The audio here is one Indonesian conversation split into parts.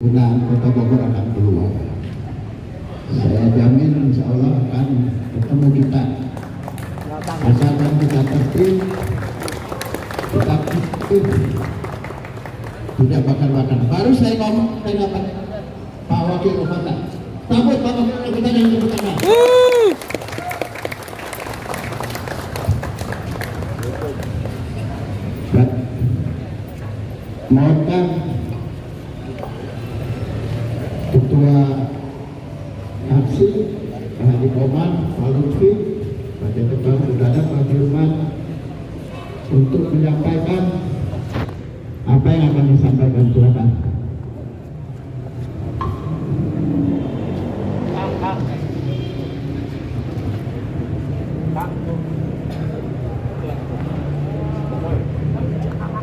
penggunaan Kota Bogor akan keluar. Saya jamin insya Allah akan ketemu kita. Asalkan kita tertib, kita aktif, tidak bakar-bakar. Baru saya ngomong, saya dapat Pak Wakil Kota. Sambut Pak Wakil Kota yang tepuk tangan. Mohonkan Ketua Aksi Pak Haji Komar, Pak Lutfi, Pak Direktur Udara, Pak Firman untuk menyampaikan apa yang akan disampaikan. Silakan.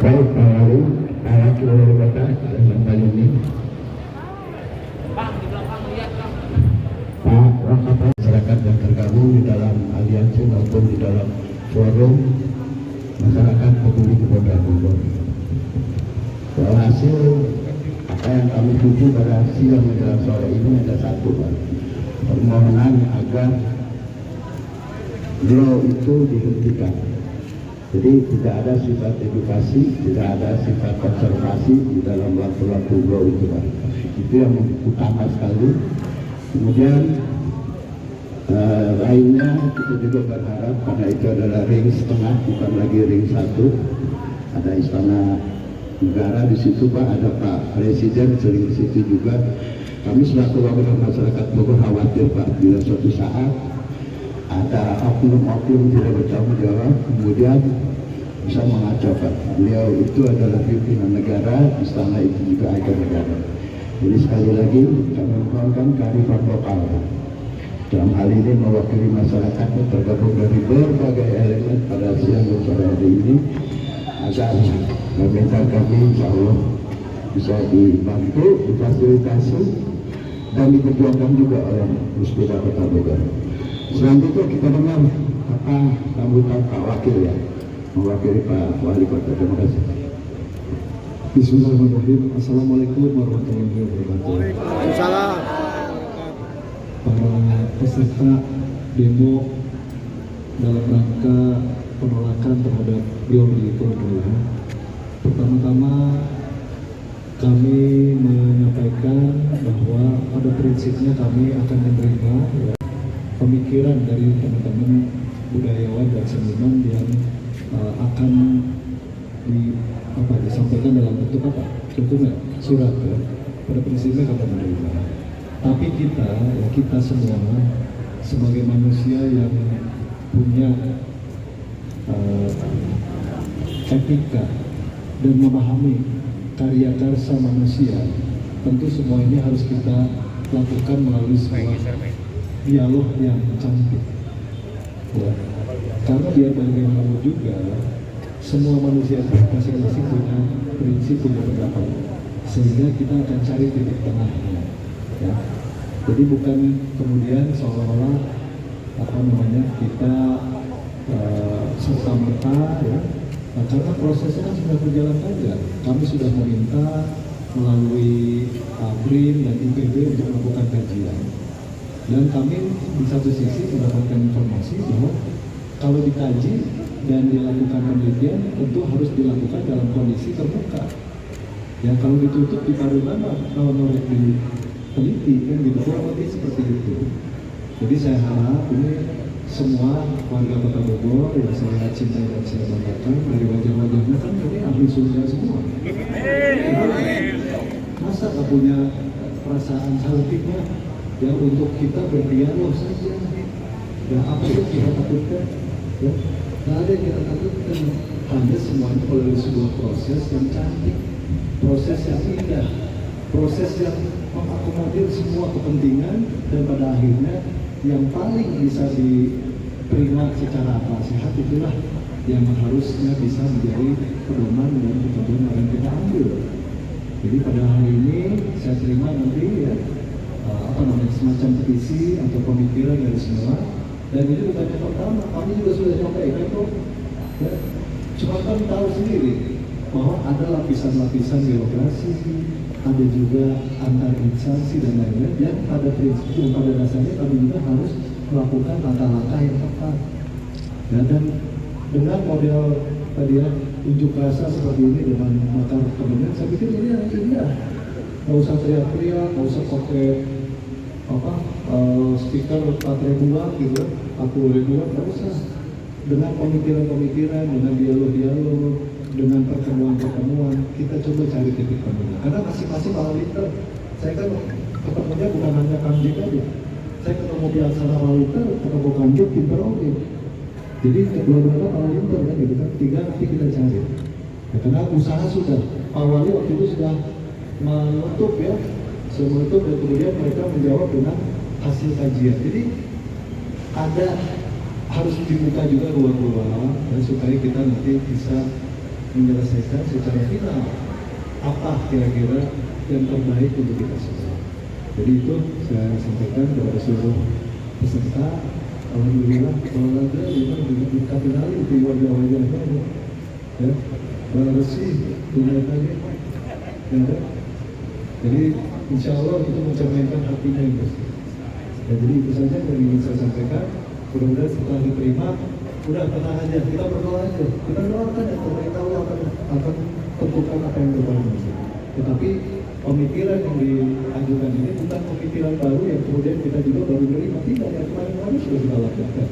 Baik, Pak Wali, Pak Wakil Wali Kota dan Pak ini, Pak Wakil masyarakat yang tergabung di dalam aliansi maupun di dalam forum masyarakat peduli Kota Bogor. Hasil apa yang kami tuju pada siang menjelang sore ini ada satu, Pak. Permohonan agar law itu dihentikan. Jadi tidak ada sifat edukasi, tidak ada sifat konservasi di dalam waktu-waktu law itu, Pak. Itu yang utama sekali. Kemudian lainnya kita juga berharap karena itu adalah ring setengah, bukan lagi ring satu. Ada istana negara di situ, Pak, ada Pak Presiden sering di situ juga. Kami selaku wakil masyarakat Bogor khawatir, Pak, bila suatu saat ada oknum-oknum tidak bertanggung jawab kemudian bisa mengacaukan. Beliau itu adalah pimpinan negara, istana itu juga ikon negara. Jadi sekali lagi kami mohonkan kearifan lokal dalam hal ini mewakili masyarakat yang tergabung dari berbagai elemen pada siang dan sore hari ini agar meminta kami insya Allah bisa dibantu, difasilitasi dan diperjuangkan juga oleh Puspida Kota Bogor. Selanjutnya kita dengar apa sambutan Pak Wakil ya, mewakili Pak Wali Kota. Terima kasih. Bismillahirrahmanirrahim. Assalamualaikum warahmatullahi wabarakatuh. Waalaikumsalam. Para peserta demo dalam rangka penolakan terhadap biodiesel dulu. Pertama-tama kami menyampaikan bahwa pada prinsipnya kami akan menerima ya, pemikiran dari teman-teman budayawan dan seniman yang akan disampaikan dalam bentuk apa? Dokumen, surat ya. Pada prinsipnya kami menerima. Tapi kita semua sebagai manusia yang punya etika dan memahami karya karsa manusia, tentu semua ini harus kita lakukan melalui sebuah dialog yang cantik ya. Karena biar bagaimanapun juga semua manusia itu masing-masing punya prinsip, punya pendapat, sehingga kita akan cari titik tengahnya ya. Jadi bukan kemudian seolah-olah kita serta-merta ya. Nah, karena prosesnya kan sudah berjalan panjang. Kami sudah meminta melalui BRIN dan IPB untuk melakukan kajian. Dan kami di satu sisi mendapatkan informasi bahwa kalau dikaji dan dilakukan penelitian tentu harus dilakukan dalam kondisi terbuka. Ya kalau ditutup di mana kalau diteliti kan gitu, kurang lebih seperti itu. Jadi saya harap ini semua warga Kota Bogor yang saya cintai dan saya banggakan, dari wajah-wajahnya kan ini ahli surga semua. Masa nggak punya perasaan saltingnya ya untuk kita berdialog saja. Ya apa yang kita takutkan? Ya, nggak ada yang kita takutkan. Hanya semuanya melalui sebuah proses yang cantik, proses yang indah, proses yang mengakomodir semua kepentingan dan pada akhirnya yang paling bisa diterima secara akal sehat itulah yang harusnya bisa menjadi pedoman dan keputusan yang kita ambil. Jadi pada hari ini saya terima nanti ya semacam petisi atau pemikiran dari semua, dan ini bukan yang pertama, kami juga sudah sampaikan kok ya. Cuma kami tahu sendiri bahwa ada lapisan-lapisan birokrasi, ada juga antar instansi dan lain-lain, yang pada prinsip, pada dasarnya kami juga harus melakukan langkah-langkah yang tepat. Ya, dan dengan model tadi ya, unjuk rasa seperti ini dengan mata kemudian saya pikir ini yang ideal. Nggak usah teriak-teriak, nggak usah pakai stiker 4.000-an gitu, 40.000-an, nggak usah. Dengan pemikiran-pemikiran, dengan dialog-dialog, dengan pertemuan-pertemuan, kita coba cari titik temunya. Karena masing-masing malah linter. Saya kan ketemunya bukan hanya Kanjeng aja. Saya ketemu Biaksana Maluter, ketemu Kanjeng, pinter oke. Jadi dua-duanya malah linter kan gitu kan. Tiga nanti kita cari. Ya, karena usaha sudah. Pak Wali waktu itu sudah menutup ya, menutup dan kemudian mereka menjawab dengan hasil kajian. Jadi ada harus dibuka juga ruang-ruang dan supaya kita nanti bisa menyelesaikan secara final apa kira-kira yang terbaik untuk kita semua. Jadi itu saya sampaikan kepada seluruh peserta. Alhamdulillah olahraga memang dikapitali di wajah-wajahnya ya, bersih kelihatannya ya. Jadi insya Allah itu mencerminkan hatinya yang bersih. Ya, jadi itu saja yang ingin saya sampaikan. Mudah-mudahan setelah diterima, udah tenang aja, kita berdoa aja, kita doakan ya, pemerintah Allah akan tentukan apa yang terbaik. Tetapi pemikiran yang diajukan ini bukan pemikiran baru yang kemudian kita juga baru terima, tidak, yang kemarin-kemarin sudah kita lakukan.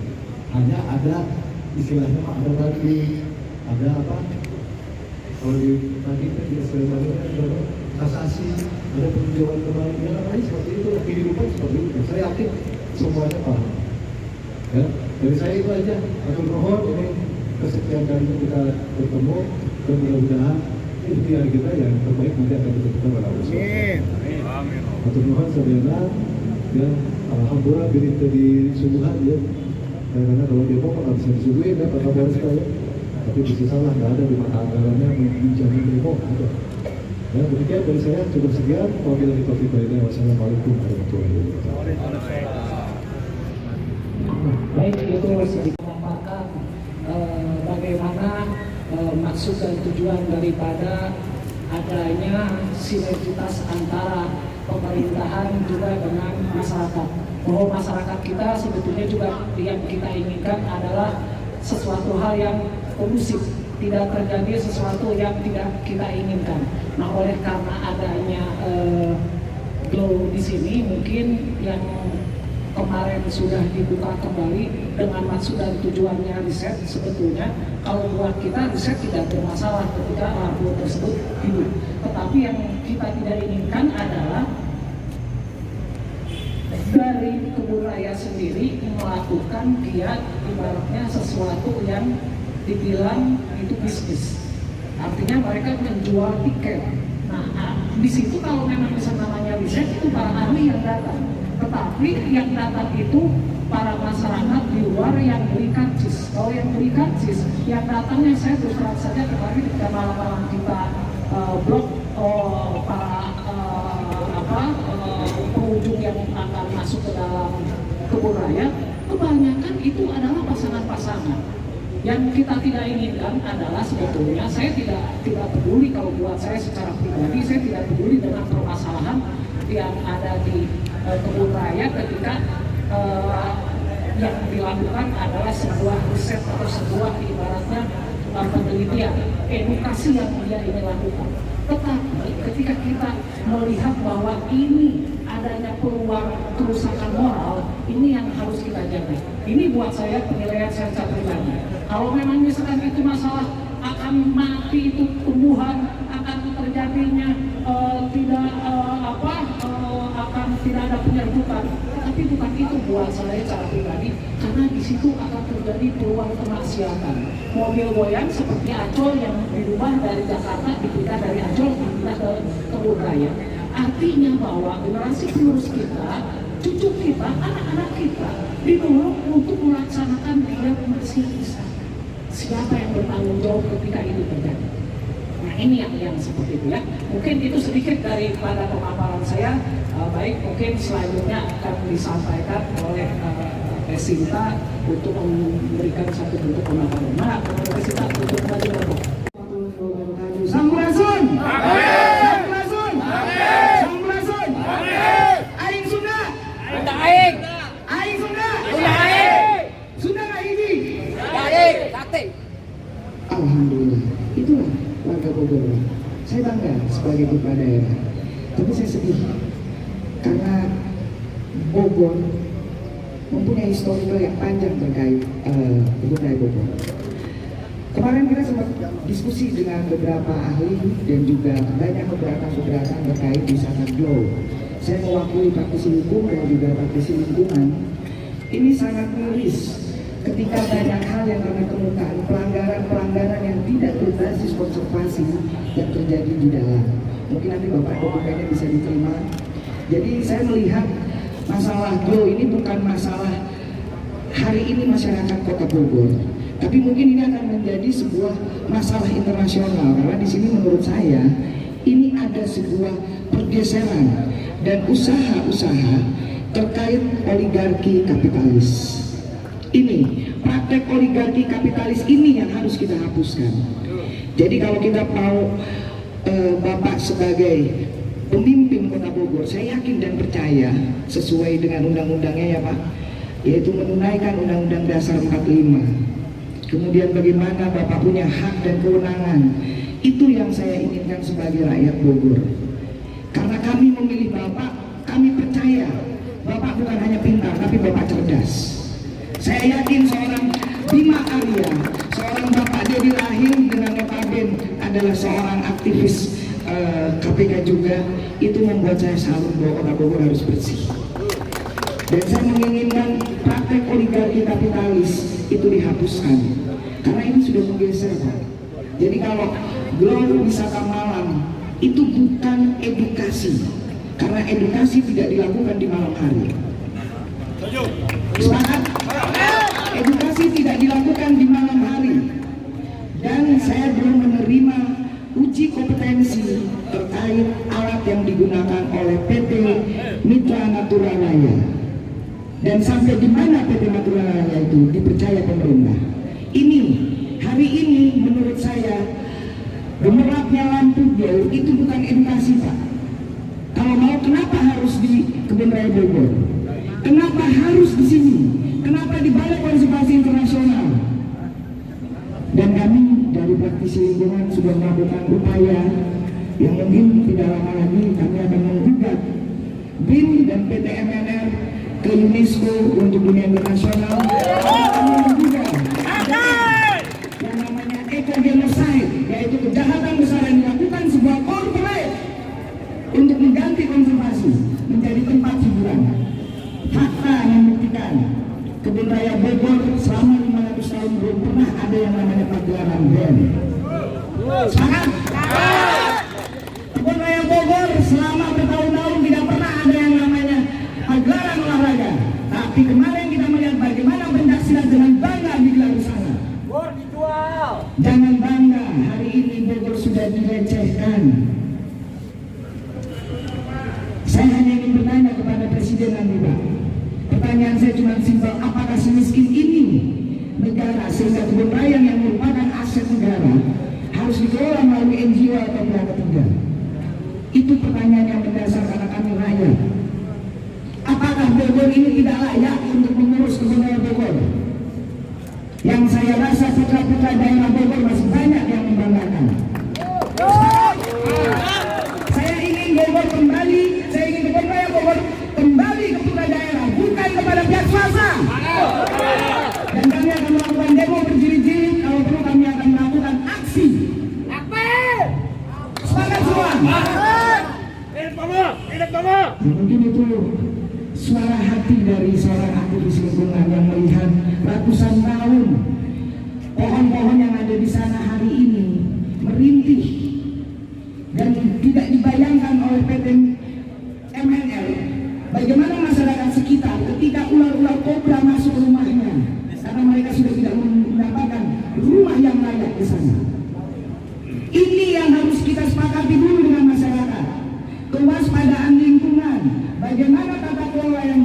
Hanya ada istilahnya ada tadi, ada apa? Kalau di tadi kan di SPM ada kasasi, ada peninjauan kembali, yang lain seperti itu, kehidupan seperti itu. Saya yakin semuanya paham. Ya, dari saya itu aja. Atur nuhun, ini kesekian kali kita bertemu dan mudah-mudahan ikhtiar kita yang terbaik nanti akan ditentukan oleh Allah. Amin. Atur nuhun sadayana, ya alhamdulillah berita di subuhan ya. Karena kalau dia mau nggak bisa disuguhin ya, Pak Kabar sekali. Tapi bisa salah, nggak ada di mata anggarannya menjamin demo. Gitu. Ya, demikian dari saya cukup sekian. Wabillahi taufiq wal hidayah. Wassalamualaikum warahmatullahi wabarakatuh. Baik, itu sedikit memaparkan bagaimana maksud dan tujuan daripada adanya sinergitas antara pemerintahan juga dengan masyarakat. Bahwa masyarakat kita sebetulnya juga yang kita inginkan adalah sesuatu hal yang kondusif, tidak terjadi sesuatu yang tidak kita inginkan. Nah, oleh karena adanya glow di sini, mungkin yang kemarin sudah dibuka kembali dengan maksud dan tujuannya riset. Sebetulnya kalau buat kita riset tidak bermasalah ketika lampu tersebut hidup, tetapi yang kita tidak inginkan adalah dari kebun raya sendiri melakukan giat ibaratnya sesuatu yang dibilang itu bisnis, artinya mereka menjual tiket. Nah, di situ kalau memang bisa namanya riset, itu para ahli yang datang. Tetapi yang datang itu para masyarakat di luar yang beli karcis. Kalau yang beli karcis, yang datangnya saya terus terang saja kemarin ketika malam-malam kita blog para pengunjung yang akan masuk ke dalam kebun raya, kebanyakan itu adalah pasangan-pasangan. Yang kita tidak inginkan adalah sebetulnya, saya tidak peduli kalau buat saya secara pribadi, saya tidak peduli dengan permasalahan yang ada di kebun raya ketika yang dilakukan adalah sebuah riset atau sebuah ibaratnya penelitian, edukasi yang dia ini lakukan. Tetapi ketika kita melihat bahwa ini adanya peluang kerusakan moral, ini yang harus kita jaga. Ini buat saya penilaian secara pribadi. Kalau memang misalkan itu masalah akan mati itu tumbuhan, akan terjadinya akan tidak ada penyerbukan, tapi bukan itu buat saya secara pribadi, karena di situ akan terjadi peluang kemaksiatan. Mobil goyang seperti Ancol yang dirubah dari Jakarta, dipindah dari Ancol dipindah ke kebun raya. Artinya bahwa generasi penerus kita, cucu kita, anak-anak kita didorong untuk melaksanakan giat bersih bisa. Siapa yang bertanggung jawab ketika ini terjadi? Nah, ini yang seperti itu ya. Mungkin itu sedikit daripada pemaparan saya. Baik, mungkin selanjutnya akan disampaikan oleh Sinta untuk memberikan satu bentuk pemaparan. Nah, Sinta untuk maju. Sampurasun. Sampurasun. sedih karena Bogor mempunyai historical yang panjang terkait kebun raya Bogor. Kemarin kita sempat diskusi dengan beberapa ahli dan juga banyak keberatan terkait wisata Glow. Saya mewakili praktisi hukum dan juga praktisi lingkungan. Ini sangat miris ketika banyak hal yang kami temukan, pelanggaran yang tidak berbasis konservasi yang terjadi di dalam. Mungkin nanti Bapak dokumennya bisa diterima. Jadi saya melihat masalah Glow ini bukan masalah hari ini masyarakat Kota Bogor, tapi mungkin ini akan menjadi sebuah masalah internasional karena di sini menurut saya ini ada sebuah pergeseran dan usaha-usaha terkait oligarki kapitalis. Ini praktek oligarki kapitalis ini yang harus kita hapuskan. Jadi kalau kita mau Bapak sebagai pemimpin Kota Bogor, saya yakin dan percaya sesuai dengan undang-undangnya ya Pak, yaitu menunaikan Undang-Undang Dasar 45. Kemudian bagaimana Bapak punya hak dan kewenangan, itu yang saya inginkan sebagai rakyat Bogor. Karena kami memilih Bapak, kami percaya Bapak bukan hanya pintar, tapi Bapak cerdas. Saya yakin seorang Bima Arya, seorang Bapak Dedi Rahim dengan notabene adalah seorang aktivis KPK juga, itu membuat saya salut bahwa Kota Bogor harus bersih. Dan saya menginginkan praktek oligarki kapitalis itu dihapuskan, karena ini sudah menggeser Pak. Jadi kalau Glow wisata malam itu bukan edukasi, karena edukasi tidak dilakukan di malam hari. Sepakat? Edukasi tidak dilakukan di malam hari. Dan saya belum menerima uji kompetensi terkait alat yang digunakan oleh PT Mitra Naturalaya. Dan sampai di mana PT Naturalaya itu dipercaya pemerintah. Ini, hari ini menurut saya gemerlapnya lampu Glow itu bukan edukasi Pak. Kalau mau kenapa harus di Kebun Raya Bogor? Kenapa harus di sini? Kenapa di Balai Konservasi Internasional? Dan kami dari praktisi lingkungan sudah melakukan upaya yang mungkin tidak lama lagi kami akan menggugat BIN dan PT MNR ke UNESCO untuk dunia internasional. Kami menggugat yang namanya eco-genocide, yaitu kejahatan besar yang dilakukan sebuah korporat untuk mengganti konservasi menjadi tempat hiburan. Fakta membuktikan Kebun Raya Bogor selama 500 tahun belum pernah ada yang namanya pagelaran band. Sepakat? Kebun Raya Bogor selama bertahun-tahun tidak pernah ada yang namanya pagelaran olahraga. Tapi kemarin kita melihat bagaimana pencaksilat dengan bangga digelar di sana. Jangan bangga, hari ini Bogor sudah dilecehkan. Saya hanya ingin bertanya kepada Presiden nanti Pak. Pertanyaan saya cuma simpel, apakah semiskin ini negara sehingga kebun raya yang merupakan aset negara harus dikelola melalui NGO atau pihak ketiga? Itu pertanyaan yang mendasar karena kami rakyat. Apakah Bogor ini tidak layak untuk mengurus kebun raya Bogor? Yang saya rasa putra-putra daerah Bogor masih banyak yang membanggakan. Saya ingin Bogor kembali, saya ingin kebun raya Bogor kembali ke putra daerah, bukan kepada pihak swasta. Dan kami akan melakukan demo berjilid-jilid, kalau perlu kami akan melakukan aksi. Semangat semua. Mungkin itu suara hati dari seorang aktivis lingkungan yang melihat ratusan tahun pohon-pohon yang ada di sana hari ini merintih dan tidak dibayangkan oleh PT MNL. Bagaimana masyarakat sekitar ketika ular-ular kobra masuk rumahnya karena mereka sudah tidak mendapatkan rumah yang layak di sana. Ini yang harus kita sepakati dulu dengan masyarakat. Kewaspadaan lingkungan. Bagaimana tata kelola yang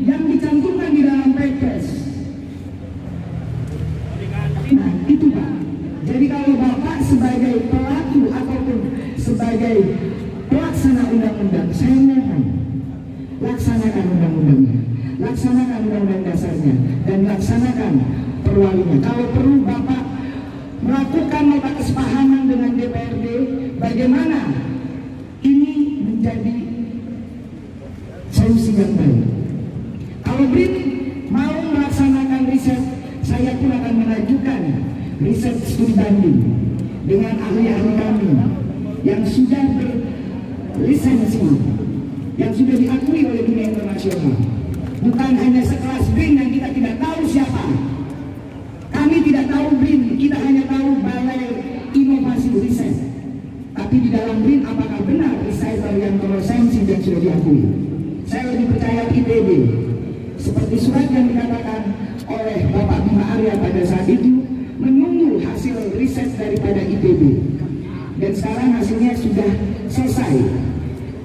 dicantumkan di dalam Perpres. Nah itu Pak. Jadi kalau Bapak sebagai pelaku ataupun sebagai pelaksana undang-undang, saya mohon laksanakan undang-undangnya, laksanakan undang-undang dasarnya, dan laksanakan perwalinya. Kalau perlu Bapak melakukan nota kesepahaman dengan DPRD, bagaimana ini menjadi solusi yang baik. Kalau BRIN mau melaksanakan riset, saya pun akan mengajukan riset studi banding dengan ahli-ahli kami yang sudah berlisensi, yang sudah diakui oleh dunia internasional. Bukan hanya sekelas BRIN yang kita tidak tahu siapa. Kami tidak tahu BRIN, kita hanya tahu Balai Inovasi Riset. Tapi di dalam BRIN apakah benar recycle yang konsumsi yang sudah diakui? Saya lebih percaya ITB. Seperti surat yang dikatakan oleh Bapak Bima Arya pada saat itu, menunggu hasil riset daripada ITB. Dan sekarang hasilnya sudah selesai.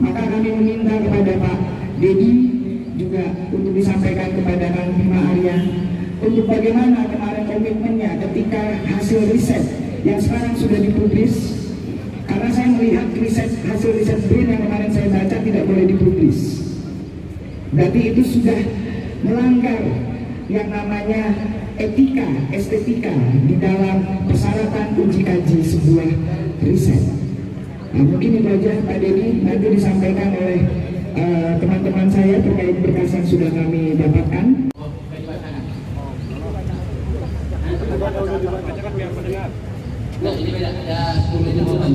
Maka kami meminta kepada Pak Dedi juga untuk disampaikan kepada Kang Bima Arya untuk bagaimana kemarin komitmennya ketika hasil riset yang sekarang sudah dipublis. Karena saya melihat hasil riset BRIN yang kemarin saya baca tidak boleh dipublis. Berarti itu sudah melanggar yang namanya etika, estetika di dalam persyaratan uji kaji sebuah riset. Nah, mungkin itu aja Pak Dedi, nanti disampaikan oleh teman-teman saya terkait berkas yang sudah kami dapatkan. Nah, ini beda, ada 10 menit duluan.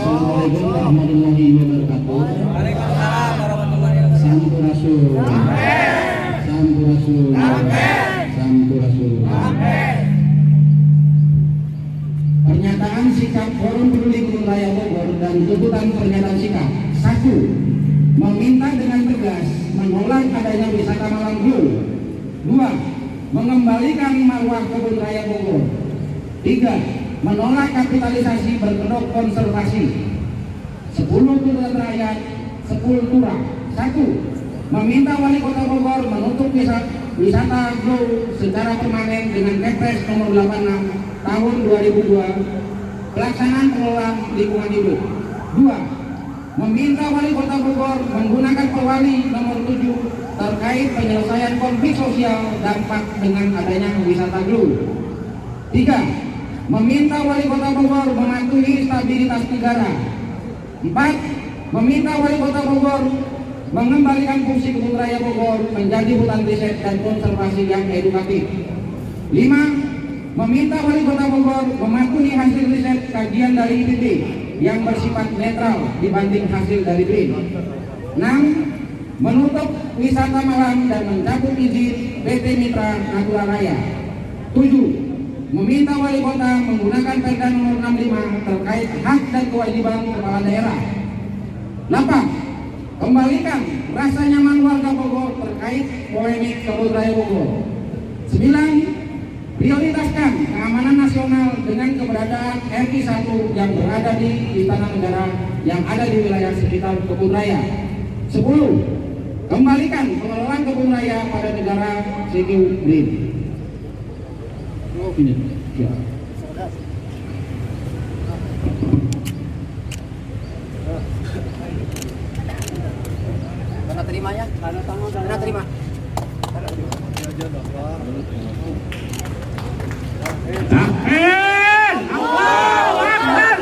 Assalamualaikum warahmatullahi wabarakatuh. Sampurasun. Sampurasun. Sampurasun. Pernyataan sikap Forum Peduli Gunung Raya Bogor dan tuntutan pernyataan sikap. 1. Meminta dengan tegas menolak adanya wisata malam Blue. 2. Mengembalikan marwah kebun raya Bogor. 3. Menolak kapitalisasi berkedok konservasi. 10 tuntutan rakyat, 10 turah. 1. Meminta wali kota Bogor menutup wisata Glow secara permanen dengan Kepres nomor 86 tahun 2002 pelaksanaan pengelolaan lingkungan hidup. 2. Meminta wali kota Bogor menggunakan pewali nomor 7 terkait penyelesaian konflik sosial dampak dengan adanya wisata Glow. 3. Meminta wali kota Bogor mematuhi stabilitas negara. 4. Meminta wali kota Bogor mengembalikan fungsi kebun raya Bogor menjadi hutan riset dan konservasi yang edukatif. 5. Meminta wali kota Bogor mematuhi hasil riset kajian dari ITB yang bersifat netral dibanding hasil dari BRIN. 6. Menutup wisata malam dan mencabut izin PT Mitra Natura Raya. 7. Meminta wali kota menggunakan Perda nomor 65 terkait hak dan kewajiban kepala daerah. 8. Kembalikan rasa nyaman warga Bogor terkait polemik kebun raya Bogor. 9. Prioritaskan keamanan nasional dengan keberadaan RI 1 yang berada di Istana Negara yang ada di wilayah sekitar kebun raya. 10. Kembalikan pengelolaan kebun raya pada negara CQ BRIN. Ini. Ya. Tanda terima ya? Tanda terima. Amin. Allahu Akbar.